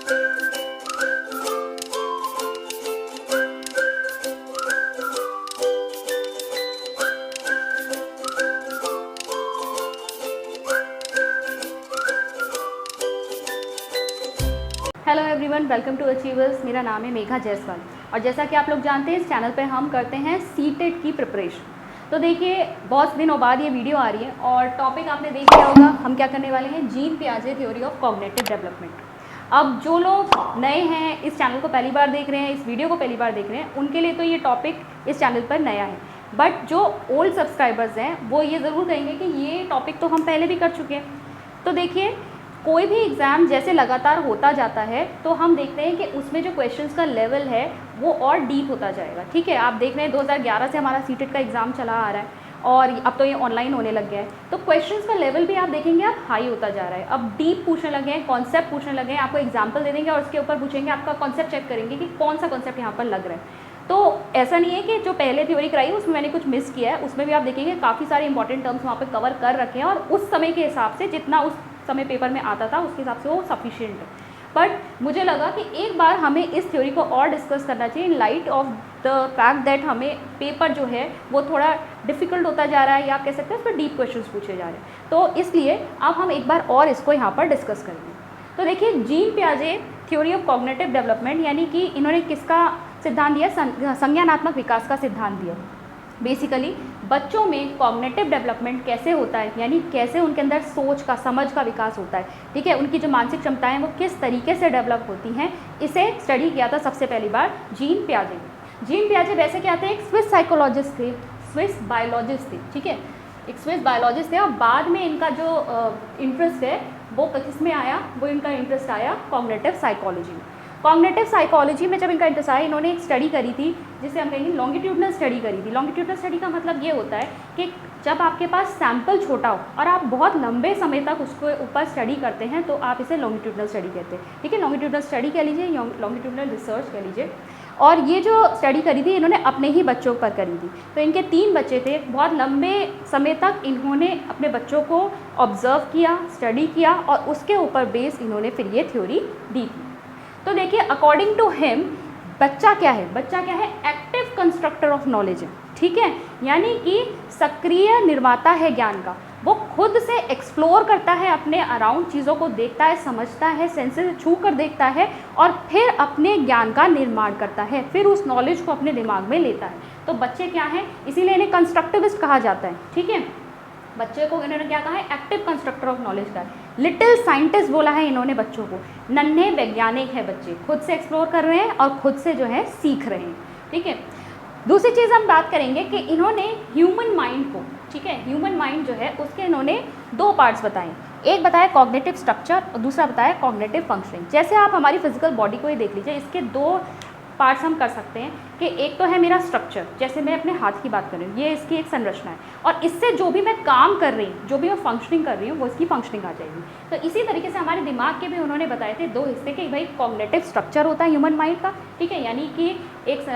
Hello everyone, welcome to achievers. मेरा नाम है मेघा जायसवाल और जैसा कि आप लोग जानते हैं इस चैनल पे हम करते हैं सीटेट की प्रिपरेशन। तो देखिए, बहुत दिनों बाद ये वीडियो आ रही है और टॉपिक आपने देख लिया होगा। हम क्या करने वाले हैं, जीन पियाजे थ्योरी ऑफ कॉग्निटिव डेवलपमेंट। अब जो लोग नए हैं, इस चैनल को पहली बार देख रहे हैं, इस वीडियो को पहली बार देख रहे हैं, उनके लिए तो ये टॉपिक इस चैनल पर नया है। बट जो ओल्ड सब्सक्राइबर्स हैं वो ये ज़रूर कहेंगे कि ये टॉपिक तो हम पहले भी कर चुके हैं। तो देखिए, कोई भी एग्ज़ाम जैसे लगातार होता जाता है तो हम देखते हैं कि उसमें जो क्वेश्चंस का लेवल है वो और डीप होता जाएगा। ठीक है, आप देख रहे हैं 2011 से हमारा सीटेट का एग्ज़ाम चला आ रहा है और अब तो ये ऑनलाइन होने लग गया है। तो क्वेश्चंस का लेवल भी आप देखेंगे आप हाई होता जा रहा है। अब डीप पूछने लगे हैं, कॉन्सेप्ट पूछने लगे हैं, आपको एग्जाम्पल दे देंगे और उसके ऊपर पूछेंगे, आपका कॉन्सेप्ट चेक करेंगे कि कौन सा कॉन्सेप्ट यहाँ पर लग रहा है। तो ऐसा नहीं है कि जो पहले थ्योरी कराई उसमें मैंने कुछ मिस किया है, उसमें भी आप देखेंगे काफ़ी सारे इंपॉर्टेंट टर्म्स वहाँ पे कवर कर रखे हैं और उस समय के हिसाब से जितना उस समय पेपर में आता था उसके हिसाब से वो सफिशिएंट है। बट मुझे लगा कि एक बार हमें इस थ्योरी को और डिस्कस करना चाहिए in light of the fact that हमें पेपर जो है वो थोड़ा डिफ़िकल्ट होता जा रहा है, या आप कह सकते हैं उस पर डीप क्वेश्चंस पूछे जा रहे हैं। तो इसलिए अब हम एक बार और इसको यहाँ पर डिस्कस करेंगे। तो देखिए, जीन पियाजे थ्योरी ऑफ कॉग्निटिव डेवलपमेंट यानी कि इन्होंने किसका सिद्धांत दिया, संज्ञानात्मक विकास का सिद्धांत दिया। बेसिकली बच्चों में कॉग्निटिव डेवलपमेंट कैसे होता है, यानी कैसे उनके अंदर सोच का, समझ का विकास होता है। ठीक है, उनकी जो मानसिक क्षमताएं वो किस तरीके से डेवलप होती हैं, इसे स्टडी किया था सबसे पहली बार जीन पियाजे। जीन पियाजे वैसे क्या थे, एक स्विस साइकोलॉजिस्ट थे, स्विस बायोलॉजिस्ट थे। ठीक है, एक स्विस बायोलॉजिस्ट थे और बाद में इनका जो इंटरेस्ट है वो किस में आया, वो इनका इंटरेस्ट आया कॉग्निटिव साइकोलॉजी में। कॉग्निटिव साइकोलॉजी में जब इनका इंटरेस्ट आया, इन्होंने एक स्टडी करी थी जिसे हम कहेंगे लॉन्गिट्यूडनल स्टडी करी थी। लॉन्गिट्यूडनल स्टडी का मतलब ये होता है कि जब आपके पास सैंपल छोटा हो और आप बहुत लंबे समय तक उसके ऊपर स्टडी करते हैं तो आप इसे लॉन्गिट्यूडनल स्टडी कहते हैं। ठीक है, लॉन्गिट्यूडनल स्टडी कह लीजिए, लॉन्गिट्यूडनल रिसर्च कह लीजिए। और ये जो स्टडी करी थी इन्होंने अपने ही बच्चों पर करी थी। तो इनके 3 बच्चे थे, बहुत लंबे समय तक इन्होंने अपने बच्चों को ऑब्जर्व किया, स्टडी किया और उसके ऊपर बेस इन्होंने फिर ये थ्योरी दी थी। तो देखिए, अकॉर्डिंग टू हिम बच्चा क्या है, बच्चा क्या है, एक्टिव कंस्ट्रक्टर ऑफ नॉलेज है। ठीक है, यानी कि सक्रिय निर्माता है ज्ञान का। वो खुद से एक्सप्लोर करता है, अपने अराउंड चीज़ों को देखता है, समझता है, सेंसेस से छू कर देखता है और फिर अपने ज्ञान का निर्माण करता है, फिर उस नॉलेज को अपने दिमाग में लेता है। तो बच्चे क्या हैं, इसीलिए इन्हें कंस्ट्रक्टिविस्ट कहा जाता है। ठीक है, बच्चे को इन्होंने क्या कहा है, एक्टिव कंस्ट्रक्टर ऑफ नॉलेज का। लिटिल साइंटिस्ट बोला है इन्होंने बच्चों को, नन्हे वैज्ञानिक है बच्चे, खुद से एक्सप्लोर कर रहे हैं और खुद से जो है सीख रहे हैं। ठीक है, दूसरी चीज़ हम बात करेंगे कि इन्होंने ह्यूमन माइंड को, ठीक है, ह्यूमन माइंड जो है उसके इन्होंने 2 पार्ट्स बताए। एक बताया कॉग्निटिव स्ट्रक्चर और दूसरा बताया कॉग्निटिव फंक्शनिंग। जैसे आप हमारी फिजिकल बॉडी को ही देख लीजिए, इसके 2 पार्ट्स हम कर सकते हैं कि एक तो है मेरा स्ट्रक्चर, जैसे मैं अपने हाथ की बात कर रही हूँ, ये इसकी एक संरचना है और इससे जो भी मैं काम कर रही हूँ, जो भी मैं फंक्शनिंग कर रही हूँ वो इसकी फंक्शनिंग आ जाएगी। तो इसी तरीके से हमारे दिमाग के भी उन्होंने बताए थे 2 हिस्से कि भाई कॉग्निटिव स्ट्रक्चर होता है ह्यूमन माइंड का, ठीक है, यानी कि एक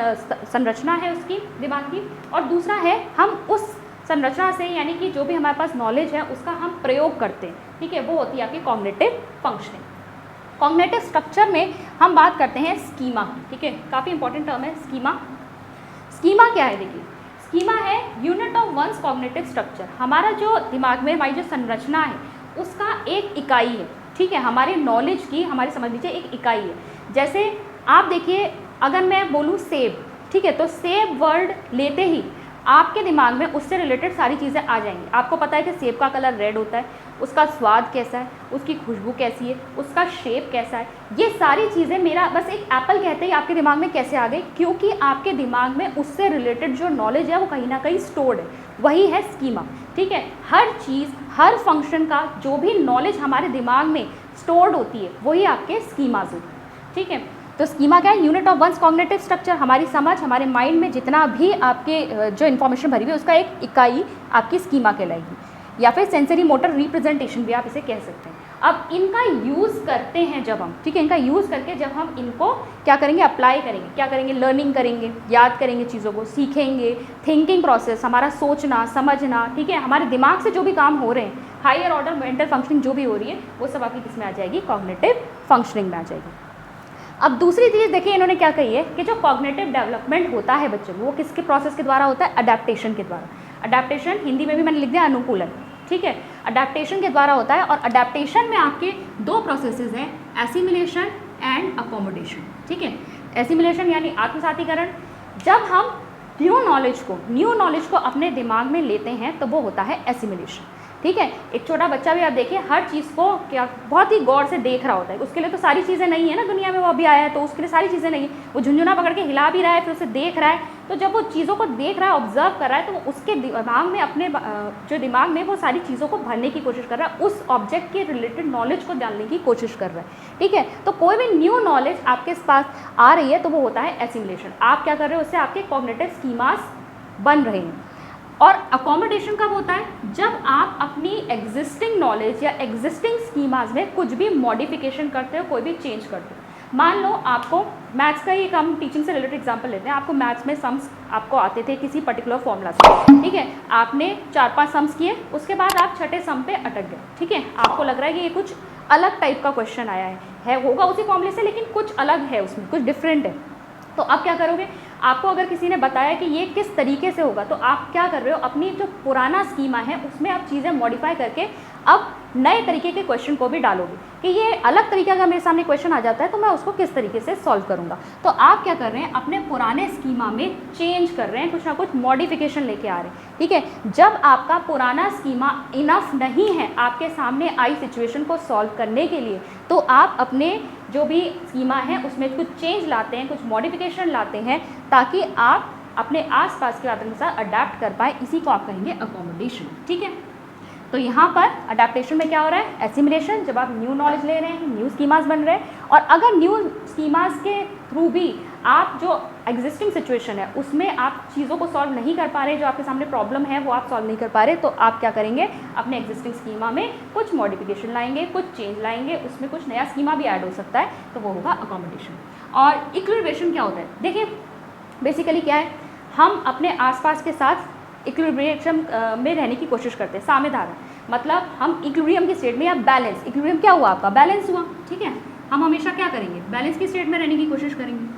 संरचना है उसकी दिमाग की, और दूसरा है हम उस संरचना से यानी कि जो भी हमारे पास नॉलेज है उसका हम प्रयोग करते हैं। ठीक है, वो होती है आपकी कॉग्निटिव फंक्शनिंग। कॉग्निटिव स्ट्रक्चर में हम बात करते हैं स्कीमा की। ठीक है, काफ़ी इंपॉर्टेंट टर्म है स्कीमा। स्कीमा क्या है, देखिए, स्कीमा है unit of one's cognitive structure. हमारा जो दिमाग में हमारी जो संरचना है उसका एक इकाई है। ठीक है, हमारे नॉलेज की, हमारी समझ लीजिए एक इकाई है। जैसे आप देखिए, अगर मैं बोलूँ सेब, ठीक है, तो सेब वर्ड लेते ही आपके दिमाग में उससे रिलेटेड सारी चीज़ें आ जाएंगी। आपको पता है कि सेब का कलर रेड होता है, उसका स्वाद कैसा है, उसकी खुशबू कैसी है, उसका शेप कैसा है, ये सारी चीज़ें मेरा बस एक एप्पल कहते ही आपके दिमाग में कैसे आ गई, क्योंकि आपके दिमाग में उससे रिलेटेड जो नॉलेज है वो कहीं ना कहीं स्टोर्ड है, वही है स्कीमा। ठीक है, हर चीज़, हर फंक्शन का जो भी नॉलेज हमारे दिमाग में स्टोर्ड होती है वही आपके स्कीमाज होते हैं। ठीक है, तो स्कीमा क्या है, unit of one's cognitive structure. हमारी समझ, हमारे माइंड में जितना भी आपके जो इन्फॉर्मेशन भरी हुई है उसका एक इकाई आपकी स्कीमा कहलाएगी, या फिर सेंसरी मोटर रिप्रेजेंटेशन भी आप इसे कह सकते हैं। अब इनका यूज़ करते हैं जब हम, ठीक है, इनका यूज़ करके जब हम इनको क्या करेंगे, अप्लाई करेंगे, क्या करेंगे, लर्निंग करेंगे, याद करेंगे, चीज़ों को सीखेंगे, थिंकिंग प्रोसेस, हमारा सोचना समझना, ठीक है, हमारे दिमाग से जो भी काम हो रहे हैं, हायर ऑर्डर मेंटल फंक्शनिंग जो भी हो रही है वो सब आपकी किस में आ जाएगी, कॉग्निटिव फंक्शनिंग में आ जाएगी। अब दूसरी चीज़ देखिए इन्होंने क्या कही है कि जो कॉग्निटिव डेवलपमेंट होता है बच्चों में वो किसके प्रोसेस के द्वारा होता है, अडेप्टेशन के द्वारा। अडेप्टेशन हिंदी में भी मैंने लिख दिया अनुकूलन, ठीक है, अडेप्टेशन के द्वारा होता है। और अडेप्टेशन में आपके दो प्रोसेसेस हैं, एसिमिलेशन एंड अकोमोडेशन, ठीक है। एसिमिलेशन यानी आत्मसातीकरण, जब हम न्यू नॉलेज को अपने दिमाग में लेते हैं तो वो होता है एसिमिलेशन, ठीक है। एक छोटा बच्चा भी आप देखिए हर चीज़ को क्या बहुत ही गौर से देख रहा होता है, उसके लिए तो सारी चीज़ें नहीं है ना दुनिया में, वो अभी आया है तो उसके लिए सारी चीज़ें नहीं है, वो झुंझुना पकड़ के हिला भी रहा है फिर उसे देख रहा है, तो जब वो चीज़ों को देख रहा है ऑब्जर्व कर रहा है तो वो उसके दिमाग में अपने जो दिमाग में वो सारी चीज़ों को भरने की कोशिश कर रहा है, उस ऑब्जेक्ट के रिलेटेड नॉलेज को जानने की कोशिश कर रहा है, ठीक है। तो कोई भी न्यू नॉलेज आपके पास आ रही है तो वो होता है एसिमिलेशन। आप क्या कर रहे हो, उससे आपके कॉग्निटिव स्कीमास बन रहे हैं। और अकोमोडेशन कब होता है, जब आप अपनी एग्जिस्टिंग नॉलेज या एग्जिस्टिंग स्कीमास में कुछ भी मॉडिफिकेशन करते हो, कोई भी चेंज करते हो। मान लो आपको मैथ्स का ही हम टीचिंग से रिलेटेड एग्जांपल लेते हैं, आपको मैथ्स में सम्स आपको आते थे किसी पर्टिकुलर फॉर्मूला से, ठीक है, आपने 4-5 सम्स किए, उसके बाद आप छठे सम पे अटक गए, ठीक है, आपको लग रहा है कि ये कुछ अलग टाइप का क्वेश्चन आया है होगा उसी फॉर्मूले से लेकिन कुछ अलग है, उसमें कुछ डिफरेंट है, तो आप क्या करोगे, आपको अगर किसी ने बताया कि ये किस तरीके से होगा तो आप क्या कर रहे हो, अपनी जो पुराना स्कीमा है उसमें आप चीज़ें मॉडिफाई करके अब नए तरीके के क्वेश्चन को भी डालोगे कि ये अलग तरीका का मेरे सामने क्वेश्चन आ जाता है तो मैं उसको किस तरीके से सॉल्व करूँगा। तो आप क्या कर रहे हैं, अपने पुराने स्कीमा में चेंज कर रहे हैं, कुछ ना कुछ मॉडिफिकेशन लेके आ रहे हैं, ठीक है। जब आपका पुराना स्कीमा इनफ नहीं है आपके सामने आई सिचुएशन को सॉल्व करने के लिए, तो आप अपने जो भी स्कीमा है उसमें कुछ चेंज लाते हैं, कुछ मॉडिफिकेशन लाते हैं ताकि आप अपने आसपास के वातावरण के साथ अडेप्ट कर पाए, इसी को आप कहेंगे अकोमोडेशन, ठीक है। तो यहाँ पर अडेप्टेशन में क्या हो रहा है, एसिमिलेशन, जब आप न्यू नॉलेज ले रहे हैं, न्यू स्कीमास बन रहे हैं, और अगर न्यू स्कीमास के थ्रू भी आप जो एग्जिस्टिंग सिचुएशन है उसमें आप चीज़ों को सॉल्व नहीं कर पा रहे, जो आपके सामने प्रॉब्लम है वो आप सॉल्व नहीं कर पा रहे, तो आप क्या करेंगे, अपने एग्जिस्टिंग स्कीमा में कुछ मॉडिफिकेशन लाएंगे, कुछ चेंज लाएंगे, उसमें कुछ नया स्कीमा भी ऐड हो सकता है, तो वो होगा अकोमोडेशन। और इक्विलिब्रेशन क्या होता है, देखिए बेसिकली क्या है, हम अपने आसपास के साथ इक्विलिब्रियम में रहने की कोशिश करते हैं, साम्य धारा, मतलब हम इक्विलिब्रियम की स्टेट में, या बैलेंस, इक्विलिब्रियम क्या हुआ आपका, बैलेंस हुआ, ठीक है, हम हमेशा क्या करेंगे, बैलेंस की स्टेट में रहने की कोशिश करेंगे।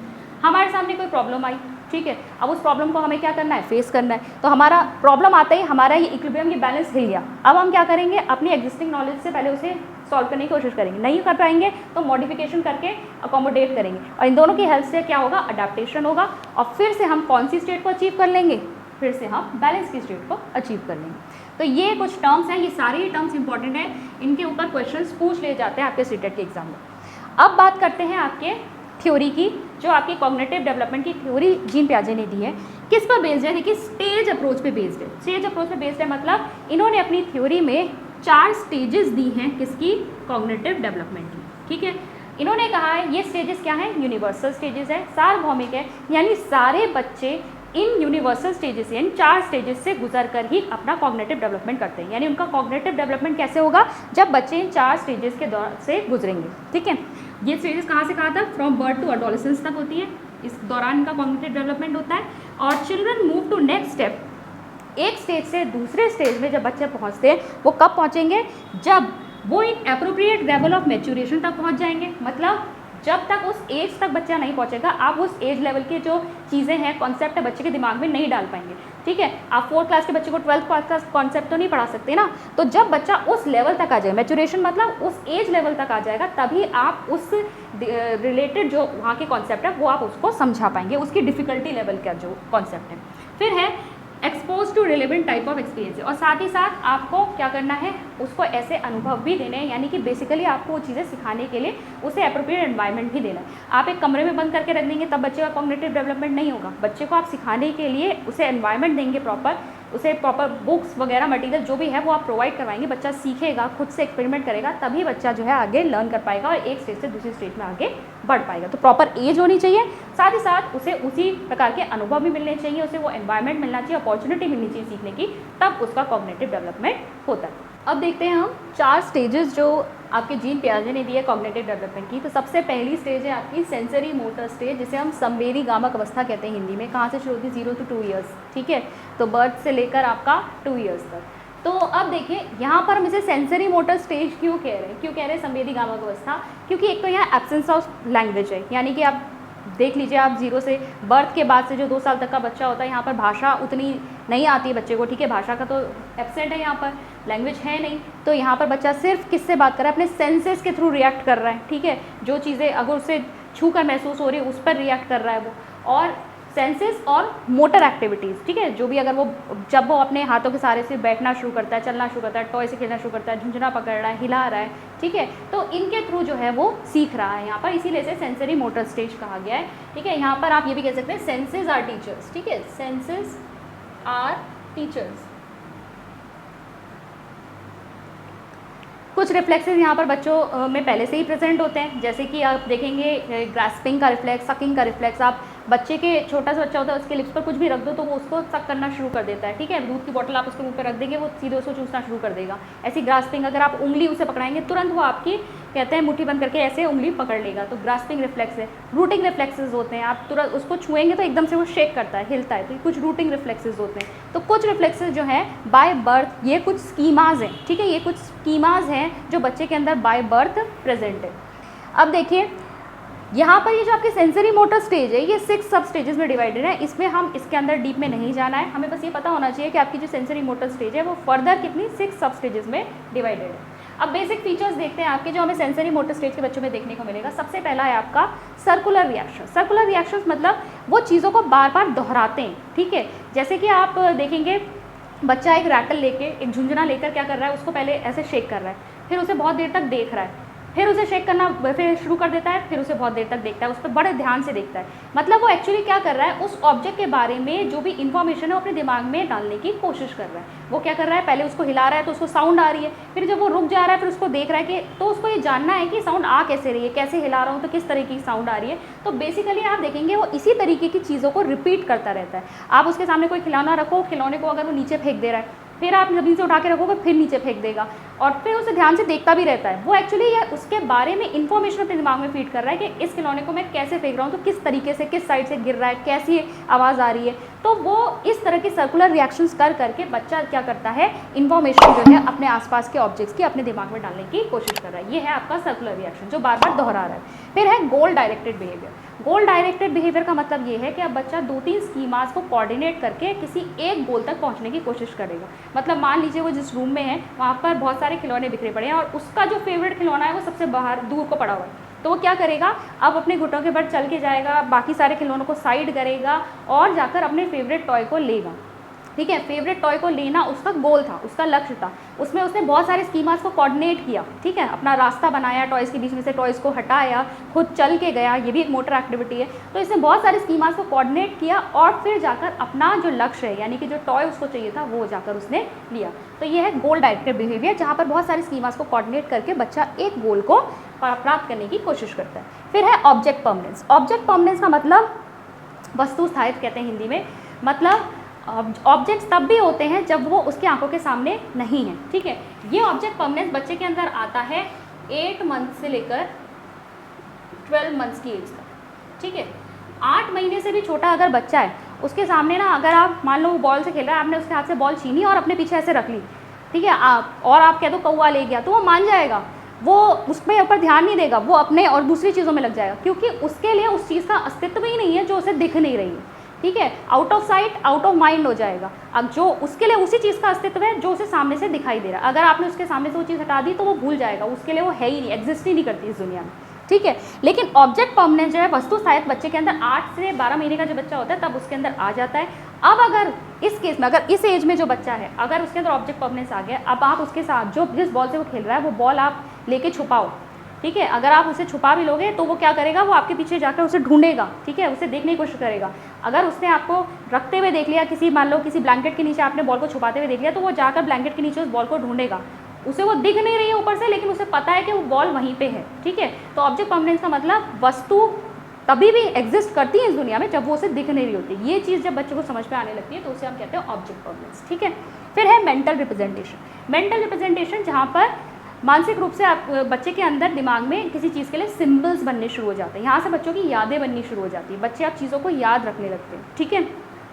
हमारे सामने कोई प्रॉब्लम आई, ठीक है, अब उस प्रॉब्लम को हमें क्या करना है, फेस करना है, तो हमारा प्रॉब्लम आते ही हमारा ये इक्विलिब्रियम, ये बैलेंस हिल गया, अब हम क्या करेंगे, अपनी एग्जिस्टिंग नॉलेज से पहले उसे सॉल्व करने की कोशिश करेंगे, नहीं कर पाएंगे तो मॉडिफिकेशन करके अकोमोडेट करेंगे, और इन दोनों की हेल्प से क्या होगा, अडेप्टेशन होगा, और फिर से हम कौन सी स्टेट को अचीव कर लेंगे, फिर से हम बैलेंस की स्टेट को अचीव कर लेंगे। तो ये कुछ टर्म्स हैं, ये सारे टर्म्स इंपॉर्टेंट हैं, इनके ऊपर क्वेश्चंस पूछ लिए जाते हैं आपके सीटेट के एग्जाम में। अब बात करते हैं आपके थ्योरी की, जो आपकी कॉग्निटिव डेवलपमेंट की थ्योरी जीन पियाजे ने दी है, किस पर बेस्ड है, देखिए स्टेज अप्रोच पे बेस्ड है। स्टेज अप्रोच पे बेस्ड है मतलब इन्होंने अपनी थ्योरी में 4 स्टेजेस दी हैं, किसकी, कॉग्निटिव डेवलपमेंट की, ठीक है। इन्होंने कहा है ये स्टेजेस क्या है, यूनिवर्सल स्टेजेस है, सार्वभौमिक है, यानी सारे बच्चे इन यूनिवर्सल स्टेजेस से, इन 4 स्टेजेस से गुजर कर ही अपना कॉग्निटिव डेवलपमेंट करते हैं। यानी उनका कॉग्निटिव डेवलपमेंट कैसे होगा, जब बच्चे इन 4 स्टेजेस के दौर से गुजरेंगे, ठीक है। ये स्टेजेस कहाँ से कहाँ तक, फ्रॉम बर्थ टू एडोलेसेंस तक होती है, इस दौरान इनका कॉग्निटिव डेवलपमेंट होता है। और children move to next step, एक स्टेज से दूसरे स्टेज में जब बच्चे पहुँचते हैं वो कब पहुँचेंगे, जब वो एक एप्रोप्रिएट लेवल ऑफ मैच्योरेशन तक पहुँच जाएंगे। मतलब जब तक उस एज तक बच्चा नहीं पहुंचेगा, आप उस एज लेवल की जो चीज़ें हैं, कॉन्सेप्ट है, बच्चे के दिमाग में नहीं डाल पाएंगे, ठीक है। आप 4th क्लास के बच्चे को 12th क्लास का कॉन्सेप्ट तो नहीं पढ़ा सकते ना, तो जब बच्चा उस लेवल तक आ जाए, मैच्योरेशन मतलब उस एज लेवल तक आ जाएगा, तभी आप उस रिलेटेड जो वहाँ के कॉन्सेप्ट है वो आप उसको समझा पाएंगे, उसकी डिफ़िकल्टी लेवल का जो कॉन्सेप्ट है। फिर है expose to relevant type of experience, और साथ ही साथ आपको क्या करना है, उसको ऐसे अनुभव भी देने हैं, यानी कि बेसिकली आपको वो चीज़ें सिखाने के लिए उसे एप्रोप्रिएट एनवायरनमेंट भी देना है। आप एक कमरे में बंद करके रख देंगे तब बच्चे का कॉग्निटिव डेवलपमेंट नहीं होगा। बच्चे को आप सिखाने के लिए उसे एनवायरनमेंट देंगे, प्रॉपर उसे प्रॉपर बुक्स वगैरह मटेरियल जो भी है वो आप प्रोवाइड करवाएंगे, बच्चा सीखेगा, खुद से एक्सपेरिमेंट करेगा, तभी बच्चा जो है आगे लर्न कर पाएगा और एक स्टेज से दूसरी स्टेज में आगे बढ़ पाएगा। तो प्रॉपर एज होनी चाहिए, साथ ही साथ उसे उसी प्रकार के अनुभव भी मिलने चाहिए, उसे वो एनवायरनमेंट मिलना चाहिए, अपॉर्चुनिटी मिलनी चाहिए सीखने की, तब उसका कॉग्निटिव डेवलपमेंट होता है। अब देखते हैं हम 4 स्टेजेस जो आपके जीन पियाजे ने दी है कॉग्निटिव डेवलपमेंट की। तो सबसे पहली स्टेज है आपकी सेंसरी मोटर स्टेज, जिसे हम संवेदी गामक अवस्था कहते हैं हिंदी में। कहाँ से शुरू होती है, 0 to 2 ईयर्स, ठीक है। तो बर्थ से लेकर आपका 2 ईयर्स तक। तो अब देखिए यहाँ पर हम इसे सेंसरी मोटर स्टेज क्यों कह रहे हैं, क्यों कह रहे हैं संवेदी गामक अवस्था, क्योंकि एक तो यहाँ एब्सेंस ऑफ लैंग्वेज है, यानी कि आप देख लीजिए, आप जीरो से बर्थ के बाद से जो 2 साल तक का बच्चा होता है, यहाँ पर भाषा उतनी नहीं आती है बच्चे को, ठीक है, भाषा का तो एब्सेंट है, यहाँ पर लैंग्वेज है नहीं, तो यहाँ पर बच्चा सिर्फ किससे बात कर रहा है, अपने सेंसेस के थ्रू रिएक्ट कर रहा है, ठीक है, जो चीज़ें अगर उसे छू कर महसूस हो रही है उस पर रिएक्ट कर रहा है वो, और सेंसेस और मोटर एक्टिविटीज़, ठीक है, जो भी अगर वो जब वो अपने हाथों के सहारे से बैठना शुरू करता है, चलना शुरू करता है, टॉय से खेलना शुरू करता है, झुंझुना पकड़ रहा है, हिला रहा है, ठीक है, तो इनके थ्रू जो है वो सीख रहा है यहाँ पर, इसीलिए इसे सेंसरी मोटर स्टेज कहा गया है, ठीक है। यहाँ पर आप ये भी कह सकते हैं सेंसेस आर टीचर्स, ठीक है, सेंसेस आर टीचर्स। कुछ रिफ्लेक्सेस यहाँ पर बच्चों में पहले से ही प्रेजेंट होते हैं, जैसे कि आप देखेंगे ग्रास्पिंग का रिफ्लेक्स, सकिंग का रिफ्लेक्स, आप बच्चे के छोटा सा बच्चा होता है उसके लिप्स पर कुछ भी रख दो तो वो उसको सक करना शुरू कर देता है, ठीक है, दूध की बोतल आप उसके मुंह पे रख देंगे वो सीधे उसको चूसना शुरू कर देगा। ऐसी ग्रास्पिंग, अगर आप उंगली उसे पकड़ाएंगे तुरंत वो आपकी कहते हैं मुट्ठी बंद करके ऐसे उंगली पकड़ लेगा, तो ग्रास्पिंग रिफ्लेक्स है। रूटिंग रिफ्लेक्सेस होते हैं, आप तुरंत उसको छुएंगे तो एकदम से वो शेक करता है, हिलता है, तो कुछ रूटिंग रिफ्लेक्सेस होते हैं। तो कुछ रिफ्लेक्सेस जो है बाय बर्थ, ये कुछ स्कीमाज हैं, ठीक है, ये कुछ स्कीमाज हैं जो बच्चे के अंदर बाय बर्थ प्रेजेंट है। अब देखिए यहाँ पर ये जो आपके सेंसरी मोटर स्टेज है ये 6 सब स्टेजेस में डिवाइडेड है, इसमें हम इसके अंदर डीप में नहीं जाना है, हमें बस ये पता होना चाहिए कि आपकी जो सेंसरी मोटर स्टेज है वो फर्दर कितनी 6 सब स्टेजेस में डिवाइडेड है। अब बेसिक फीचर्स देखते हैं आपके जो हमें सेंसरी मोटर स्टेज के बच्चों में देखने को मिलेगा। सबसे पहला है आपका सर्कुलर रिएक्शन। सर्कुलर रिएक्शंस मतलब वो चीज़ों को बार बार दोहराते हैं, ठीक है, जैसे कि आप देखेंगे बच्चा एक रैटल लेके, एक झुंझुना लेकर क्या कर रहा है, उसको पहले ऐसे शेक कर रहा है, फिर उसे बहुत देर तक देख रहा है, फिर उसे शेक करना फिर शुरू कर देता है, फिर उसे बहुत देर तक देखता है, उस पर बड़े ध्यान से देखता है। मतलब वो एक्चुअली क्या कर रहा है, उस ऑब्जेक्ट के बारे में जो भी इन्फॉर्मेशन है वो अपने दिमाग में डालने की कोशिश कर रहा है। वो क्या कर रहा है, पहले उसको हिला रहा है तो उसको साउंड आ रही है, फिर जब वो रुक जा रहा है फिर उसको देख रहा है कि तो उसको ये जानना है कि साउंड आ कैसे रही है, कैसे हिला रहा हूँ तो किस तरीके की साउंड आ रही है। तो बेसिकली आप देखेंगे वो इसी तरीके की चीज़ों को रिपीट करता रहता है। आप उसके सामने कोई खिलौना रखो, खिलौने को अगर वो नीचे फेंक दे रहा है, फिर आप ज़मीन से उठा के रखोगे फिर नीचे फेंक देगा, और फिर उसे ध्यान से देखता भी रहता है। वो एक्चुअली ये उसके बारे में इन्फॉर्मेशन अपने दिमाग में फीड कर रहा है कि इस खिलौने को मैं कैसे फेंक रहा हूँ, तो किस तरीके से, किस साइड से गिर रहा है, कैसी आवाज़ आ रही है। तो वो इस तरह की सर्कुलर रिएक्शंस कर करके बच्चा क्या करता है, इन्फॉर्मेशन जो है अपने आसपास के ऑब्जेक्ट्स की अपने दिमाग में डालने की कोशिश कर रहा है। ये है आपका सर्कुलर रिएक्शन जो बार बार दोहरा रहा है। फिर है गोल डायरेक्टेड बिहेवियर। गोल डायरेक्टेड बिहेवियर का मतलब ये है कि अब बच्चा 2-3 स्कीमास को कोऑर्डिनेट करके किसी एक गोल तक पहुंचने की कोशिश करेगा। मतलब मान लीजिए वो जिस रूम में है वहाँ पर बहुत सारे खिलौने बिखरे पड़े हैं और उसका जो फेवरेट खिलौना है वो सबसे बाहर दूर को पड़ा हुआ है, तो वो क्या करेगा, अब अपने घुटनों के बल चल के जाएगा, बाकी सारे खिलौनों को साइड करेगा और जाकर अपने फेवरेट टॉय को लेगा। ठीक है, फेवरेट टॉय को लेना उसका गोल था, उसका लक्ष्य था। उसमें उसने बहुत सारे स्कीमास को कोऑर्डिनेट किया, ठीक है, अपना रास्ता बनाया, टॉयज़ के बीच में से टॉयज़ को हटाया, खुद चल के गया, ये भी एक मोटर एक्टिविटी है। तो इसने बहुत सारे स्कीमास को कोऑर्डिनेट किया और फिर जाकर अपना जो लक्ष्य है, यानी कि जो टॉय उसको चाहिए था वो जाकर उसने लिया। तो ये है गोल डायरेक्टेड बिहेवियर, जहाँ पर बहुत सारे स्कीमास को कोऑर्डिनेट करके बच्चा एक गोल को प्राप्त करने की कोशिश करता है। फिर है ऑब्जेक्ट परमानेंस। ऑब्जेक्ट परमानेंस का मतलब वस्तु स्थायित्व कहते हैं हिंदी में। मतलब ऑब्जेक्ट्स तब भी होते हैं जब वो उसकी आंखों के सामने नहीं है, ठीक है। ये ऑब्जेक्ट परमानेंस बच्चे के अंदर आता है 8 मंथ से लेकर 12 मंथ्स की एज तक, ठीक है। 8 महीने से भी छोटा अगर बच्चा है, उसके सामने ना अगर आप मान लो वो बॉल से खेल रहा है, आपने उसके हाथ से बॉल छीनी और अपने पीछे ऐसे रख ली, ठीक है, आप कह दो कौवा ले गया, तो वो मान जाएगा, वो उसमें ऊपर ध्यान नहीं देगा, वो अपने और दूसरी चीज़ों में लग जाएगा, क्योंकि उसके लिए उस चीज़ का अस्तित्व ही नहीं है जो उसे दिख नहीं रही है, ठीक है। Out of sight out of mind हो जाएगा। अब जो उसके लिए उसी चीज़ का अस्तित्व है जो उसे सामने से दिखाई दे रहा है, अगर आपने उसके सामने से वो चीज़ हटा दी तो वो भूल जाएगा, उसके लिए वो है ही नहीं, एग्जिस्ट ही नहीं करती इस दुनिया में, ठीक है। लेकिन ऑब्जेक्ट परमानेंस जो है वस्तु स्थायित्व बच्चे के अंदर 8 से 12 महीने का जो बच्चा होता है तब उसके अंदर आ जाता है। अब अगर इस केस में, अगर इस एज में जो बच्चा है, अगर उसके अंदर ऑब्जेक्ट परमानेंस आ गया, अब आप उसके साथ जो जिस बॉल से वो खेल रहा है वो बॉल आप लेके छुपाओ, ठीक है। अगर आप उसे छुपा भी लोगे तो वो क्या करेगा, वो आपके पीछे जाकर उसे ढूंढेगा, ठीक है, उसे देखने की कोशिश करेगा। अगर उसने आपको रखते हुए देख लिया, किसी मान लो किसी ब्लैंकेट के नीचे आपने बॉल को छुपाते हुए देख लिया, तो वो जाकर ब्लैंकेट के नीचे उस बॉल को ढूंढेगा। उसे वो दिख नहीं रही है ऊपर से, लेकिन उसे पता है कि वो बॉल वहीं पे है, ठीक है। तो ऑब्जेक्ट परमानेंस का मतलब वस्तु तभी भी एग्जिस्ट करती है इस दुनिया में जब वो उसे दिख नहीं रही होती। ये चीज़ जब बच्चे को समझ में आने लगती है तो उसे हम कहते हैं ऑब्जेक्ट परमानेंस, ठीक है। फिर है मेंटल रिप्रेजेंटेशन। मेंटल रिप्रेजेंटेशन जहाँ पर मानसिक रूप से आप बच्चे के अंदर दिमाग में किसी चीज़ के लिए सिंबल्स बनने शुरू हो जाते हैं, यहाँ से बच्चों की यादें बननी शुरू हो जाती है, बच्चे आप चीज़ों को याद रखने लगते हैं, ठीक है।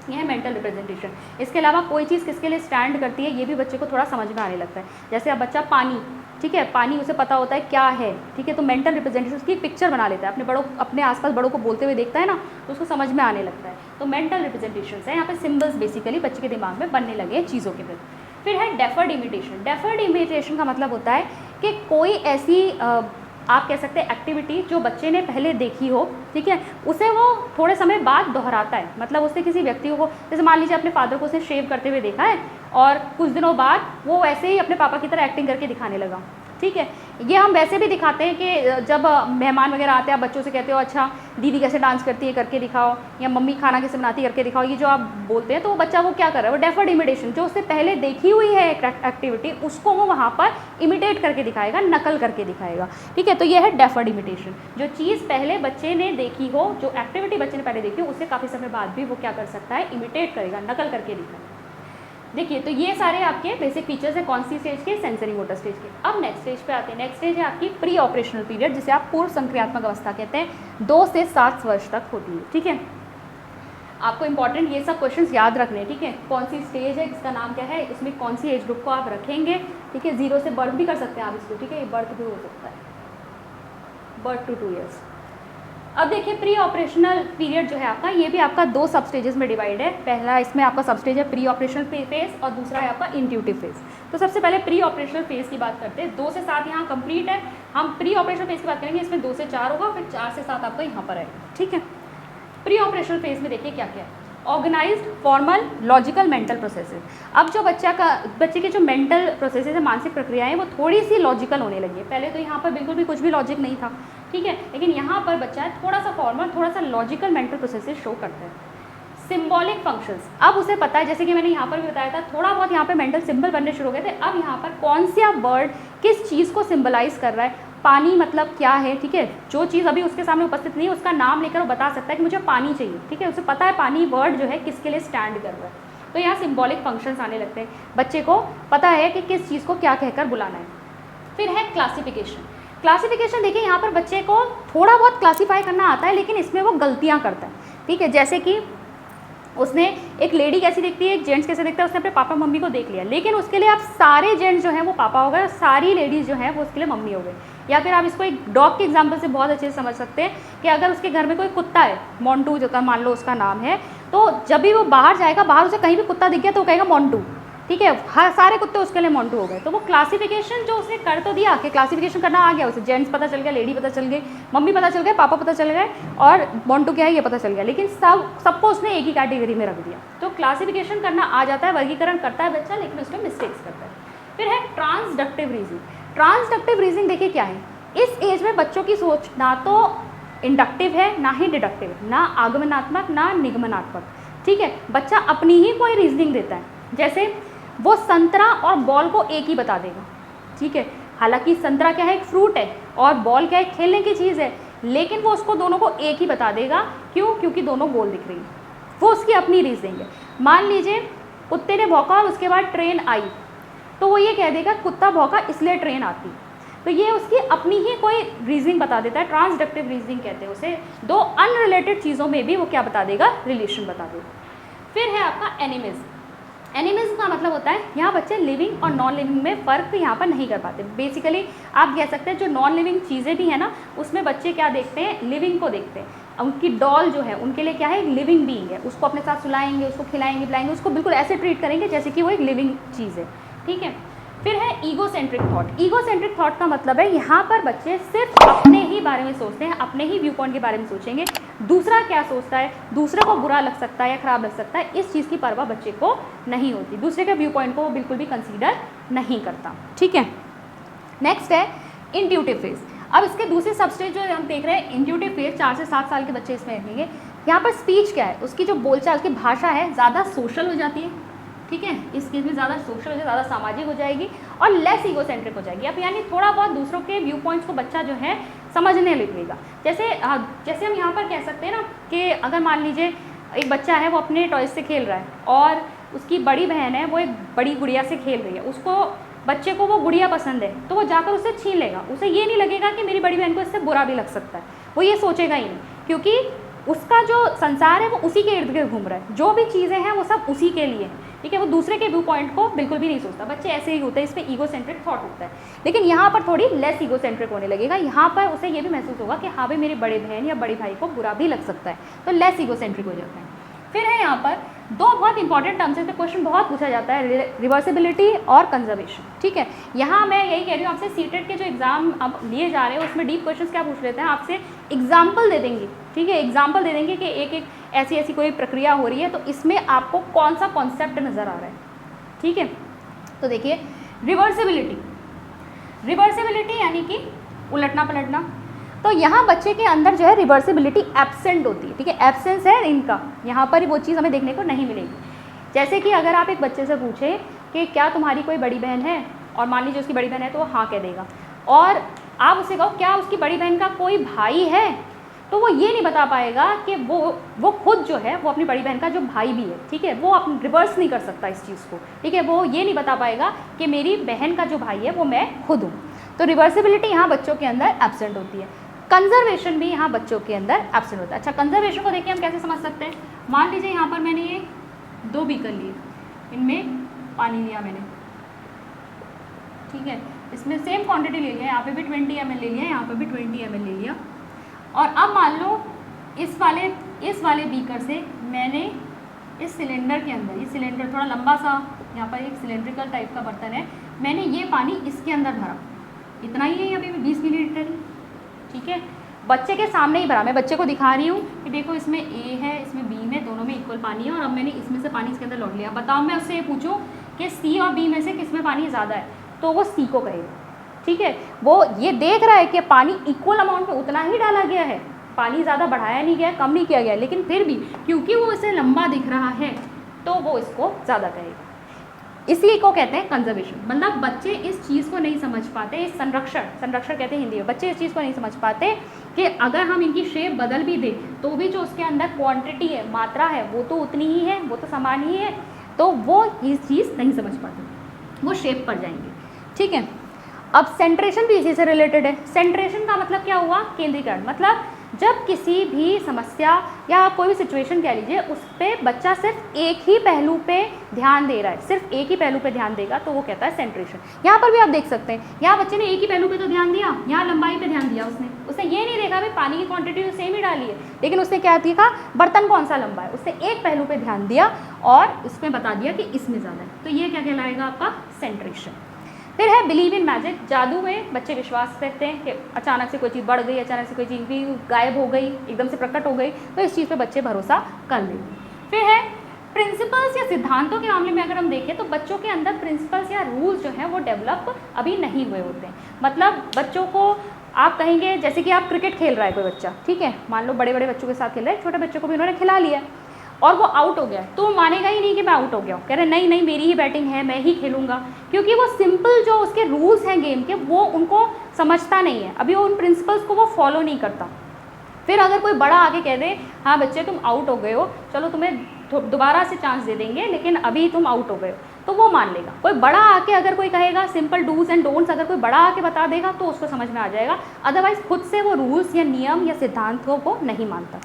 ये है मेंटल रिप्रेजेंटेशन। इसके अलावा कोई चीज़ किसके लिए स्टैंड करती है ये भी बच्चे को थोड़ा समझ में आने लगता है। जैसे अब बच्चा पानी, ठीक है, पानी उसे पता होता है क्या है, ठीक है, तो मेंटल रिप्रेजेंटेशन उसकी पिक्चर बना लेता है, अपने आसपास बड़ों को बोलते हुए देखता है ना, तो उसको समझ में आने लगता है। तो मेंटल रिप्रेजेंटेशन है, यहाँ पे सिम्बल्स बेसिकली बच्चे के दिमाग में बनने लगे चीज़ों के प्रति। फिर है डेफर्ड इमिटेशन। डेफर्ड इमिटेशन का मतलब होता है कि कोई ऐसी आप कह सकते हैं एक्टिविटी जो बच्चे ने पहले देखी हो, ठीक है, उसे वो थोड़े समय बाद दोहराता है। मतलब उससे किसी व्यक्ति को, जैसे मान लीजिए अपने फादर को उसे शेव करते हुए देखा है और कुछ दिनों बाद वो वैसे ही अपने पापा की तरह एक्टिंग करके दिखाने लगा, ठीक है। ये हम वैसे भी दिखाते हैं कि जब मेहमान वगैरह आते हैं आप बच्चों से कहते हो अच्छा दीदी कैसे डांस करती है करके दिखाओ, या मम्मी खाना कैसे बनाती है करके दिखाओ, ये जो आप बोलते हैं तो वो बच्चा वो क्या कर रहा है, वो डेफर्ड इमिटेशन, जो उससे पहले देखी हुई है एक एक्टिविटी उसको वो वहाँ पर इमिटेट करके दिखाएगा, नकल करके दिखाएगा, ठीक है। तो ये है डेफर्ड इमिटेशन, जो चीज़ पहले बच्चे ने देखी हो, जो एक्टिविटी बच्चे ने पहले देखी हो, उससे काफ़ी समय बाद भी वो क्या कर सकता है, इमिटेट करेगा, नकल करके दिखाएगा। देखिए तो ये सारे आपके बेसिक फीचर्स हैं कौन सी स्टेज के, सेंसरी मोटर स्टेज के। अब नेक्स्ट स्टेज पे आते हैं। नेक्स्ट स्टेज है आपकी प्री ऑपरेशनल पीरियड, जिसे आप पूर्व संक्रियात्मक अवस्था कहते हैं, 2 से 7 वर्ष तक होती है, ठीक है। आपको इंपॉर्टेंट ये सब क्वेश्चंस याद रखने हैं, ठीक है। कौन सी स्टेज है, इसका नाम क्या है, इसमें कौन सी एज ग्रुप को आप रखेंगे, ठीक है। 0 से बर्थ भी कर सकते हैं आप इसको, ठीक है, बर्थ भी हो सकता है, बर्थ टू 2 ईयर्स। अब देखिए प्री ऑपरेशनल पीरियड जो है आपका, ये भी आपका 2 सब स्टेजेस में डिवाइड है। पहला इसमें आपका सब स्टेज है प्री ऑपरेशनल फेज और दूसरा है आपका इंट्यूटिव फेज। तो सबसे पहले प्री ऑपरेशनल फेज की बात करते हैं। 2 से 7 यहाँ कंप्लीट है, हम प्री ऑपरेशनल फेज की बात करेंगे, इसमें 2 से 4 होगा, फिर 4 से 7 आपका यहाँ पर आएगा, ठीक है। प्री ऑपरेशनल फेज में देखिए क्या क्या है, organised, formal, logical, mental processes. अब जो बच्चे के जो मेंटल प्रोसेसेस है, मानसिक प्रक्रियाएं, वो थोड़ी सी लॉजिकल होने लगी है। पहले तो यहाँ पर बिल्कुल भी कुछ भी लॉजिक नहीं था, ठीक है, लेकिन यहाँ पर बच्चा थोड़ा सा फॉर्मल, थोड़ा सा लॉजिकल मेंटल प्रोसेसेस शो करता है। सिंबॉलिक फंक्शंस, अब उसे पता है, जैसे कि मैंने यहाँ पर भी बताया था, थोड़ा बहुत यहाँ पे मेंटल सिंबल बनने शुरू हो गए थे। अब यहाँ पर कौन सा वर्ड किस चीज़ को सिंबलाइज कर रहा है, पानी मतलब क्या है, ठीक है, जो चीज़ अभी उसके सामने उपस्थित नहीं है उसका नाम लेकर वो बता सकता है कि मुझे पानी चाहिए, ठीक है, उसे पता है पानी वर्ड जो है किसके लिए स्टैंड कर रहा है। तो यहाँ सिंबॉलिक फंक्शंस आने लगते हैं, बच्चे को पता है कि किस चीज़ को क्या कहकर बुलाना है। फिर है क्लासिफिकेशन। क्लासिफिकेशन देखिए यहाँ पर बच्चे को थोड़ा बहुत क्लासीफाई करना आता है, लेकिन इसमें वो गलतियाँ करता है, ठीक है। जैसे कि उसने एक लेडी कैसी दिखती है, एक जेंट्स कैसे दिखता है, उसने अपने पापा मम्मी को देख लिया, लेकिन उसके लिए आप सारे जेंट्स जो हैं वो पापा हो गए और सारी लेडीज़ जो हैं वो उसके लिए मम्मी हो गई। या फिर आप इसको एक डॉग के एग्जांपल से बहुत अच्छे से समझ सकते हैं कि अगर उसके घर में कोई कुत्ता है, मोंटू जो का मान लो उसका नाम है, तो जब भी वो बाहर जाएगा, बाहर उसे कहीं भी कुत्ता दिख गया तो वो कहेगा मोंटू, ठीक है, हर सारे कुत्ते उसके लिए मोंटू हो गए। तो वो क्लासिफिकेशन जो उसने कर तो दिया कि क्लासिफिकेशन करना आ गया उसे, जेंट्स पता चल गया, लेडी पता चल गई, मम्मी पता चल गए, पापा पता चल गए और मोंटू क्या है ये पता चल गया, लेकिन सबको उसने एक ही कैटेगरी में रख दिया। तो क्लासिफिकेशन करना आ जाता है, वर्गीकरण करता है बच्चा, लेकिन उसमें मिस्टेक्स करता है। फिर है ट्रांसडक्टिव रीजनिंग। ट्रांसडक्टिव रीजनिंग देखिए क्या है, इस एज में बच्चों की सोच ना तो इंडक्टिव है ना ही डिडक्टिव, ना आगमनात्मक ना निगमनात्मक, ठीक है। बच्चा अपनी ही कोई रीजनिंग देता है, जैसे वो संतरा और बॉल को एक ही बता देगा, ठीक है, हालांकि संतरा क्या है, एक फ्रूट है, और बॉल क्या है, खेलने की चीज़ है, लेकिन वो उसको दोनों को एक ही बता देगा। क्यों? क्योंकि दोनों गोल दिख रही है, वो उसकी अपनी रीजनिंग है। मान लीजिए कुत्ते ने भौंका और उसके बाद ट्रेन आई, तो वो ये कह देगा कुत्ता भौंका इसलिए ट्रेन आती, तो ये उसकी अपनी ही कोई रीजनिंग बता देता है, ट्रांसडक्टिव रीजनिंग कहते हैं उसे। 2 अनरिलेटेड चीज़ों में भी वो क्या बता देगा, रिलेशन बता देगा। फिर है आपका एनिमिज्म। एनिमिज्म का मतलब होता है यहाँ बच्चे लिविंग और नॉन लिविंग में फ़र्क यहाँ पर नहीं कर पाते। बेसिकली आप कह सकते हैं जो नॉन लिविंग चीज़ें भी हैं ना, उसमें बच्चे क्या देखते हैं, लिविंग को देखते हैं। उनकी डॉल जो है उनके लिए क्या है, एक लिविंग बीइंग है, उसको अपने साथ सुलाएंगे, उसको खिलाएंगे पिलाएंगे, उसको बिल्कुल ऐसे ट्रीट करेंगे जैसे कि वो एक लिविंग चीज़ है, ठीक है। फिर है ईगोसेंट्रिक थॉट। ईगोसेंट्रिक थॉट का मतलब है यहाँ पर बच्चे सिर्फ अपने ही बारे में सोचते हैं, अपने ही व्यू पॉइंट के बारे में सोचेंगे, दूसरा क्या सोचता है, दूसरे को बुरा लग सकता है या खराब लग सकता है, इस चीज़ की परवाह बच्चे को नहीं होती, दूसरे के व्यू पॉइंट को वो बिल्कुल भी कंसीडर नहीं करता, ठीक है। नेक्स्ट है इंट्यूटिव फेज। अब इसके दूसरे सबस्टेज जो हम देख रहे हैं इंट्यूटिव फेज, 4 से 7 साल के बच्चे इसमें देखेंगे। यहाँ पर स्पीच क्या है, उसकी जो बोलचाल, उसकी भाषा है ज़्यादा सोशल हो जाती है, ठीक है, इस केस में ज़्यादा सोशल हो जाए, ज़्यादा सामाजिक हो जाएगी और लेस ईगोसेंट्रिक हो जाएगी। अब यानी थोड़ा बहुत दूसरों के व्यू पॉइंट्स को बच्चा जो है समझने लगेगा। जैसे हम यहाँ पर कह सकते हैं ना कि अगर मान लीजिए एक बच्चा है वो अपने टॉयज से खेल रहा है और उसकी बड़ी बहन है वो एक बड़ी गुड़िया से खेल रही है, उसको बच्चे को वो गुड़िया पसंद है तो वो जाकर उससे छीन लेगा, उसे ये नहीं लगेगा कि मेरी बड़ी बहन को इससे बुरा भी लग सकता है, वो ये सोचेगा ही नहीं, क्योंकि उसका जो संसार है वो उसी के इर्द गिर्द घूम रहा है, जो भी चीज़ें हैं वो सब उसी के लिए हैं, ठीक है। वो दूसरे के व्यू पॉइंट को बिल्कुल भी नहीं सोचता। बच्चे ऐसे ही होते हैं, इस पर ईगोसेंट्रिक थॉट होता है। लेकिन यहाँ पर थोड़ी लेस ईगोसेंट्रिक होने लगेगा, यहाँ पर उसे ये भी महसूस होगा कि हाँ भाई मेरे बड़े बहन या बड़े भाई को बुरा भी लग सकता है, तो लेस ईगोसेंट्रिक हो जाता है। फिर है यहाँ पर दो बहुत इंपॉर्टेंट टर्म्स है, क्वेश्चन बहुत पूछा जाता है, रिवर्सिबिलिटी और कंजर्वेशन, ठीक है। यहाँ मैं यही कह रही हूँ आपसे, सीटेट के जो एग्जाम अब लिए जा रहे हैं उसमें डीप क्वेश्चंस क्या पूछ लेते हैं आपसे, एग्जाम्पल दे देंगे, ठीक है। एग्जाम्पल दे देंगे कि एक एक ऐसी ऐसी कोई प्रक्रिया हो रही है, तो इसमें आपको कौन सा कॉन्सेप्ट नज़र आ रहा है, ठीक है। तो देखिए रिवर्सिबिलिटी, रिवर्सिबिलिटी यानी कि उलटना पलटना। तो यहाँ बच्चे के अंदर जो है रिवर्सिबिलिटी एब्सेंट होती है, ठीक है, एब्सेंस है इनका, यहाँ पर वो चीज़ हमें देखने को नहीं मिलेगी। जैसे कि अगर आप एक बच्चे से पूछें कि क्या तुम्हारी कोई बड़ी बहन है, और मान लीजिए उसकी बड़ी बहन है तो वो हाँ कह देगा, और आप उससे कहो क्या उसकी बड़ी बहन का कोई भाई है, तो वो ये नहीं बता पाएगा कि वो खुद जो है वो अपनी बड़ी बहन का जो भाई भी है, ठीक है, वो अपनी रिवर्स नहीं कर सकता इस चीज़ को, ठीक है। वो ये नहीं बता पाएगा कि मेरी बहन का जो भाई है वो मैं खुद हूँ। तो रिवर्सिबिलिटी यहाँ बच्चों के अंदर एब्सेंट होती है। कंजर्वेशन भी यहाँ बच्चों के अंदर एब्सेंट होता है। अच्छा, कंजर्वेशन को देखिए हम कैसे समझ सकते हैं। मान लीजिए यहाँ पर मैंने ये 2 बीकर लिए, इनमें पानी लिया मैंने, ठीक है, इसमें सेम क्वांटिटी ले लिया, यहाँ पे भी 20 ml ले लिया, यहाँ पे भी 20 ml ले लिया। और अब मान लो इस वाले बीकर से मैंने इस सिलेंडर के अंदर, ये सिलेंडर थोड़ा लंबा सा, यहाँ पर एक सिलेंड्रिकल टाइप का बर्तन है, मैंने ये पानी इसके अंदर भरा, इतना ही है यहाँ पे 20 मिलीलीटर, ठीक है। बच्चे के सामने ही भरा, मैं बच्चे को दिखा रही हूँ कि देखो इसमें ए है, इसमें बी में, दोनों में इक्वल पानी है, और अब मैंने इसमें से पानी इसके अंदर लौट लिया। बताओ मैं उससे ये पूछूँ कि सी और बी में से किस में पानी ज़्यादा है, तो वो सी को कहेगा, ठीक है। वो ये देख रहा है कि पानी इक्वल अमाउंट में उतना ही डाला गया है, पानी ज़्यादा बढ़ाया नहीं गया, कम नहीं किया गया, लेकिन फिर भी क्योंकि वो इसे लंबा दिख रहा है तो वो इसको ज़्यादा कहेगा। इसी को कहते हैं कंजर्वेशन। मतलब बच्चे इस चीज़ को नहीं समझ पाते, इस संरक्षण कहते हैं हिंदी में, बच्चे इस चीज़ को नहीं समझ पाते कि अगर हम इनकी शेप बदल भी दें तो भी जो उसके अंदर क्वांटिटी है, मात्रा है, वो तो उतनी ही है, वो तो समान ही है, तो वो ये चीज़ नहीं समझ पाते, वो शेप पर जाएंगे, ठीक है। अब सेंट्रेशन भी इसी से रिलेटेड है। सेंट्रेशन का मतलब क्या हुआ, केंद्रीकरण। मतलब जब किसी भी समस्या या कोई भी सिचुएशन कह लीजिए, उस पर बच्चा सिर्फ एक ही पहलू पे ध्यान दे रहा है, सिर्फ एक ही पहलू पे ध्यान देगा, तो वो कहता है सेंट्रेशन। यहाँ पर भी आप देख सकते हैं, यहाँ बच्चे ने एक ही पहलू पे तो ध्यान दिया, यहाँ लंबाई पे ध्यान दिया, उसने ये नहीं देखा भाई पानी की क्वांटिटी तो सेम ही डाली है, लेकिन उसने क्या देखा, बर्तन कौन सा लंबा है, उसने एक पहलू पे ध्यान दिया और इसमें बता दिया कि इसमें ज़्यादा है, तो ये क्या कहलाएगा आपका सेंट्रेशन। फिर है बिलीव इन मैजिक। जादू में बच्चे विश्वास करते हैं कि अचानक से कोई चीज़ बढ़ गई, अचानक से कोई चीज़ भी गायब हो गई, एकदम से प्रकट हो गई, तो इस चीज़ पे बच्चे भरोसा कर लेंगे। फिर है प्रिंसिपल्स या सिद्धांतों के मामले में अगर हम देखें तो बच्चों के अंदर प्रिंसिपल्स या रूल्स जो हैं वो डेवलप अभी नहीं हुए होते हैं। मतलब बच्चों को आप कहेंगे, जैसे कि आप क्रिकेट खेल रहा है कोई बच्चा, ठीक है, मान लो बड़े बड़े बच्चों के साथ खेल रहा है, छोटे बच्चों को भी उन्होंने खिला लिया और वो आउट हो गया, तो वो मानेगा ही नहीं कि मैं आउट हो गया हूँ, कह रहे नहीं नहीं मेरी ही बैटिंग है, मैं ही खेलूँगा, क्योंकि वो सिंपल जो उसके रूल्स हैं गेम के वो उनको समझता नहीं है, अभी वो उन प्रिंसिपल्स को वो फॉलो नहीं करता। फिर अगर कोई बड़ा आके कह दे हाँ बच्चे तुम आउट हो गए हो, चलो तुम्हें दोबारा से चांस दे देंगे, लेकिन अभी तुम आउट हो गए हो, तो वो मान लेगा। कोई बड़ा आके अगर कोई कहेगा सिंपल डूज एंड डोंट्स, अगर कोई बड़ा आके बता देगा तो उसको समझ में आ जाएगा, अदरवाइज खुद से वो रूल्स या नियम या सिद्धांतों को नहीं मानता।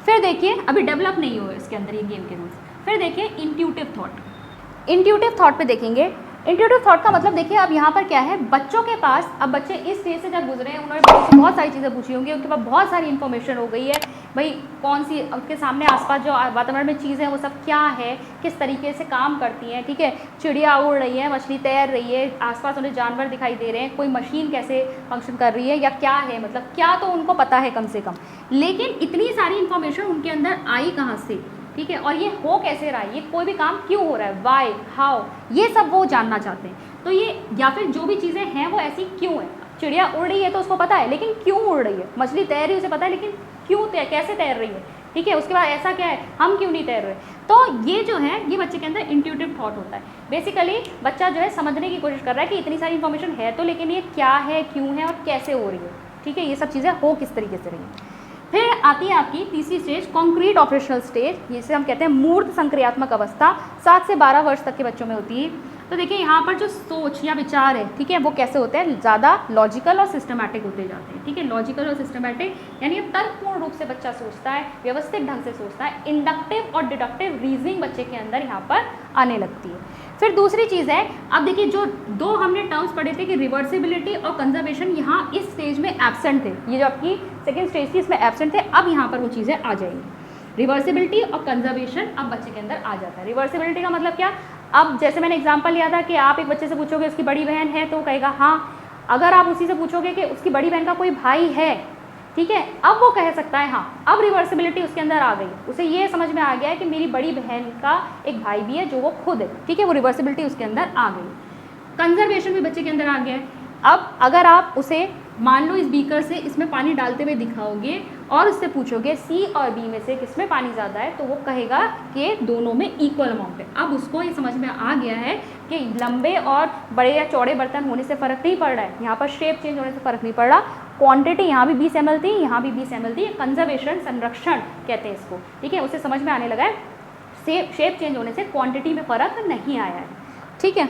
फिर देखिए अभी डेवलप नहीं हुए इसके अंदर ये गेम के रूल्स। फिर देखिए इंट्यूटिव थॉट। इंट्यूटिव थॉट पे देखेंगे, इंट्यूटिव थॉट का मतलब देखिए अब यहाँ पर क्या है, बच्चों के पास, अब बच्चे इस स्टेज से जब गुजरे हैं उन्होंने बहुत सारी चीज़ें पूछी होंगी, उनके पास बहुत सारी इन्फॉर्मेशन हो गई है, भाई कौन सी उनके सामने आसपास जो वातावरण में चीज़ें हैं वो सब क्या है, किस तरीके से काम करती हैं, ठीक है, चिड़िया उड़ रही है, मछली तैर रही है, आसपास उन्हें जानवर दिखाई दे रहे हैं, कोई मशीन कैसे फंक्शन कर रही है या क्या है, मतलब क्या तो उनको पता है कम से कम, लेकिन इतनी सारी इन्फॉर्मेशन उनके अंदर आई कहाँ से, ठीक है, और ये हो कैसे रहा है, ये कोई भी काम क्यों हो रहा है, वाई हाउ, ये सब वो जानना चाहते हैं। तो ये या फिर जो भी चीज़ें हैं वो ऐसी क्यों है, चिड़िया उड़ रही है तो उसको पता है लेकिन क्यों उड़ रही है, मछली तैर रही है उसे पता है लेकिन क्यों कैसे तैर रही है, ठीक है, उसके बाद ऐसा क्या है, हम क्यों नहीं तैर रहे। तो ये जो है ये बच्चे के अंदर इंट्यूटिव थॉट होता है। बेसिकली बच्चा जो है समझने की कोशिश कर रहा है कि इतनी सारी इन्फॉर्मेशन है तो, लेकिन ये क्या है, क्यों है और कैसे हो रही है, ठीक है, ये सब चीज़ें हो किस तरीके से रही हैं। फिर आती है आपकी तीसरी स्टेज, कॉन्क्रीट ऑपरेशनल स्टेज, जिसे हम कहते हैं मूर्त संक्रियात्मक अवस्था, 7 से 12 वर्ष तक के बच्चों में होती है। तो देखिए यहाँ पर जो सोच या विचार है, ठीक है, वो कैसे होते हैं, ज़्यादा लॉजिकल और सिस्टमैटिक होते जाते हैं, ठीक है। लॉजिकल और सिस्टमैटिक यानी तर्कपूर्ण रूप से बच्चा सोचता है, व्यवस्थित ढंग से सोचता है। इंडक्टिव और डिडक्टिव रीजनिंग बच्चे के अंदर यहाँ पर आने लगती है। फिर दूसरी चीज़ है, अब देखिए जो दो हमने टर्म्स पढ़े थे कि रिवर्सिबिलिटी और कंजर्वेशन, यहाँ इस स्टेज में एब्सेंट थे, ये जो आपकी सेकेंड स्टेज थी इसमें एब्सेंट थे, अब यहाँ पर वो चीज़ें आ जाएंगी। रिवर्सिबिलिटी और कंजर्वेशन अब बच्चे के अंदर आ जाता है। रिवर्सिबिलिटी का मतलब क्या, अब जैसे मैंने एग्जांपल लिया था कि आप एक बच्चे से पूछोगे उसकी बड़ी बहन है तो कहेगा हाँ, अगर आप उसी से पूछोगे कि उसकी बड़ी बहन का कोई भाई है, ठीक है, अब वो कह सकता है हाँ। अब रिवर्सिबिलिटी उसके अंदर आ गई, उसे ये समझ में आ गया है कि मेरी बड़ी बहन का एक भाई भी है जो वो खुद है, ठीक है, वो रिवर्सिबिलिटी उसके अंदर आ गई। कंजर्वेशन भी बच्चे के अंदर आ गया है। अब अगर आप उसे मान लो इस बीकर से इसमें पानी डालते हुए दिखाओगे और उससे पूछोगे सी और बी में से किसमें पानी ज़्यादा है, तो वो कहेगा कि दोनों में इक्वल अमाउंट है। अब उसको ये समझ में आ गया है कि लंबे और बड़े या चौड़े बर्तन होने से फ़र्क नहीं पड़ रहा है, यहाँ पर शेप चेंज होने से फ़र्क नहीं पड़ रहा। क्वांटिटी यहाँ भी 20 ml थी, यहाँ भी 20 ml थी। कंजर्वेशन, संरक्षण कहते हैं इसको, ठीक है, उसे समझ में आने लगा है शेप चेंज होने से क्वांटिटी में फ़र्क नहीं आया है, ठीक है।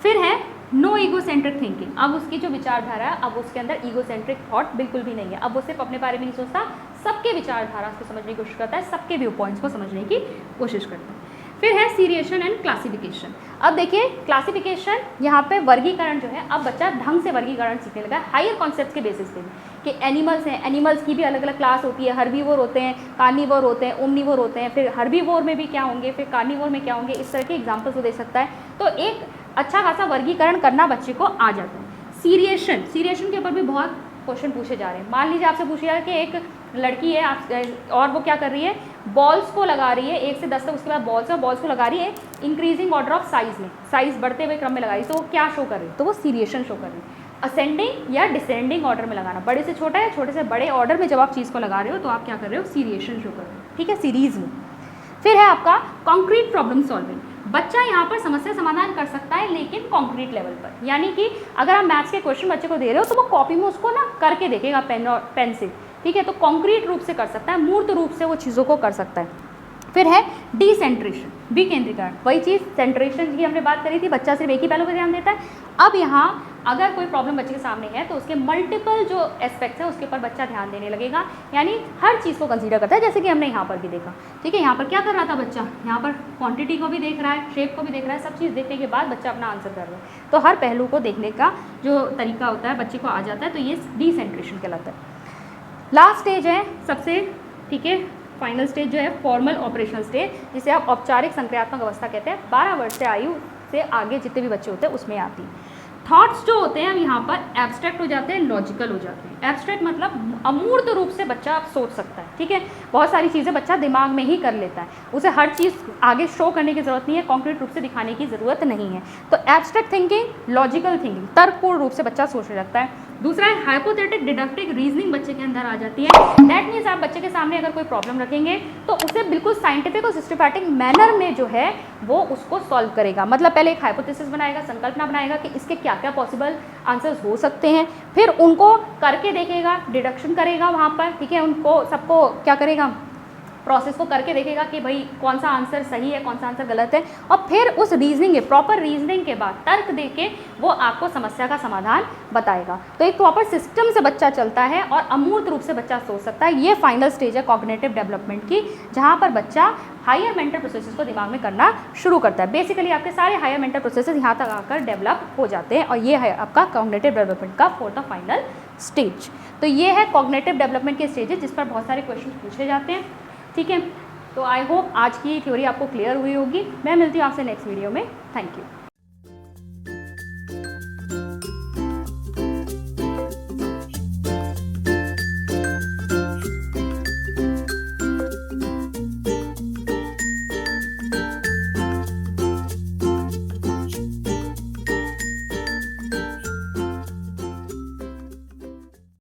फिर है नो ईगोसेंट्रिक थिंकिंग। अब उसकी जो विचारधारा है, अब उसके अंदर ईगोसेंट्रिक थॉट बिल्कुल भी नहीं है। अब वो सिर्फ अपने बारे में नहीं सोचता, सबके विचारधारा को समझने की कोशिश करता है, सबके व्यू पॉइंट्स को समझने की कोशिश करता है। फिर है सीरिएशन एंड क्लासिफिकेशन। अब देखिए क्लासिफिकेशन, यहाँ पे वर्गीकरण जो है, अब बच्चा ढंग से वर्गीकरण सीखने लगा है हायर कॉन्सेप्ट्स के बेसिस पे कि एनिमल्स हैं, एनिमल्स की भी अलग अलग क्लास होती है, हर्बीवोर होते हैं, कार्निवोर होते हैं, ओमनिवोर होते हैं, फिर हर्बीवोर में भी क्या होंगे, फिर कार्निवोर में क्या होंगे, इस तरह के एग्जाम्पल्स वो दे सकता है। तो एक अच्छा खासा वर्गीकरण करना बच्चे को आ जाता है। सीरिएशन, सीरिएशन के ऊपर भी बहुत क्वेश्चन पूछे जा रहे हैं। मान लीजिए आपसे पूछ रहा है कि एक लड़की है आप और वो क्या कर रही है, बॉल्स को लगा रही है 1 से 10 तक, उसके बाद बॉल्स और बॉल्स को लगा रही है इंक्रीजिंग ऑर्डर ऑफ साइज में, साइज बढ़ते हुए क्रम में लगा रही है, तो वो क्या शो कर रही है, तो वो सीरिएशन शो कर रही है। असेंडिंग या डिसेंडिंग ऑर्डर में लगाना, बड़े से छोटा या छोटे से बड़े ऑर्डर में जब आप चीज़ को लगा रहे हो तो आप क्या कर रहे हो, सीरिएशन शो कर रहे हो, ठीक है, सीरीज में। फिर है आपका कॉन्क्रीट प्रॉब्लम सॉल्विंग। बच्चा यहाँ पर समस्या समाधान कर सकता है लेकिन कॉन्क्रीट लेवल पर, यानी कि अगर आप मैथ्स के क्वेश्चन बच्चे को दे रहे हो तो वो कॉपी में उसको ना करके देखेगा पेन से, ठीक है, तो कॉन्क्रीट रूप से कर सकता है, मूर्त रूप से वो चीज़ों को कर सकता है। फिर है डिसेंट्रेशन, विकेंद्रीकरण। वही चीज़ सेंट्रेशन की हमने बात करी थी, बच्चा सिर्फ एक ही पहलू पर ध्यान देता है। अब यहाँ अगर कोई प्रॉब्लम बच्चे के सामने है तो उसके मल्टीपल जो एस्पेक्ट्स हैं उसके ऊपर बच्चा ध्यान देने लगेगा, यानी हर चीज़ को कंसीडर करता है, जैसे कि हमने यहाँ पर भी देखा, ठीक है। यहाँ पर क्या कर रहा था बच्चा, यहाँ पर क्वांटिटी को भी देख रहा है, शेप को भी देख रहा है, सब चीज़ देखने के बाद बच्चा अपना आंसर कर रहा है। तो हर पहलू को देखने का जो तरीका होता है बच्चे को आ जाता है, तो ये डिसेंट्रेशन कहलाता है। लास्ट स्टेज है सबसे, ठीक है, फाइनल स्टेज जो है फॉर्मल ऑपरेशनल स्टेज, जिसे आप औपचारिक संक्रियात्मक अवस्था कहते हैं। 12 वर्ष से आयु से आगे जितने भी बच्चे होते हैं उसमें आती है। थॉट्स जो होते हैं यहाँ पर एब्स्ट्रैक्ट हो जाते हैं, लॉजिकल हो जाते हैं। एब्स्ट्रैक्ट मतलब अमूर्त रूप से बच्चा सोच सकता है, ठीक है, बहुत सारी चीज़ें बच्चा दिमाग में ही कर लेता है, उसे हर चीज़ आगे शो करने की ज़रूरत नहीं है, कॉन्क्रीट रूप से दिखाने की ज़रूरत नहीं है। तो एब्स्ट्रैक्ट थिंकिंग, लॉजिकल थिंकिंग, तर्कपूर्ण रूप से बच्चा सोचने लगता है। दूसरा है हाइपोथेटिक डिडक्टिव रीजनिंग बच्चे के अंदर आ जाती है। दैट मीन्स आप बच्चे के सामने अगर कोई प्रॉब्लम रखेंगे तो उसे बिल्कुल साइंटिफिक और सिस्टमैटिक मैनर में जो है वो उसको सॉल्व करेगा। मतलब पहले एक हाइपोथेसिस बनाएगा, संकल्पना बनाएगा कि इसके क्या क्या पॉसिबल आंसर्स हो सकते हैं, फिर उनको करके देखेगा, डिडक्शन करेगा वहाँ पर, ठीक है, उनको सबको क्या करेगा, प्रोसेस को करके देखेगा कि भाई कौन सा आंसर सही है, कौन सा आंसर गलत है, और फिर उस रीजनिंग के प्रॉपर रीजनिंग के बाद तर्क देके वो आपको समस्या का समाधान बताएगा। तो एक प्रॉपर सिस्टम से बच्चा चलता है और अमूर्त रूप से बच्चा सोच सकता है। ये फाइनल स्टेज है कॉग्निटिव डेवलपमेंट की, जहाँ पर बच्चा हायर मेंटल प्रोसेसेस को दिमाग में करना शुरू करता है। बेसिकली आपके सारे हायर मेंटल प्रोसेसेस यहाँ तक आकर डेवलप हो जाते हैं, और ये है आपका कॉग्निटिव डेवलपमेंट का 4th फाइनल स्टेज। तो ये है कॉग्निटिव डेवलपमेंट के स्टेजेस जिस पर बहुत सारे क्वेश्चन पूछे जाते हैं, ठीक है। तो आई होप आज की थ्योरी आपको क्लियर हुई होगी। मैं मिलती हूँ आपसे नेक्स्ट वीडियो में। Thank you.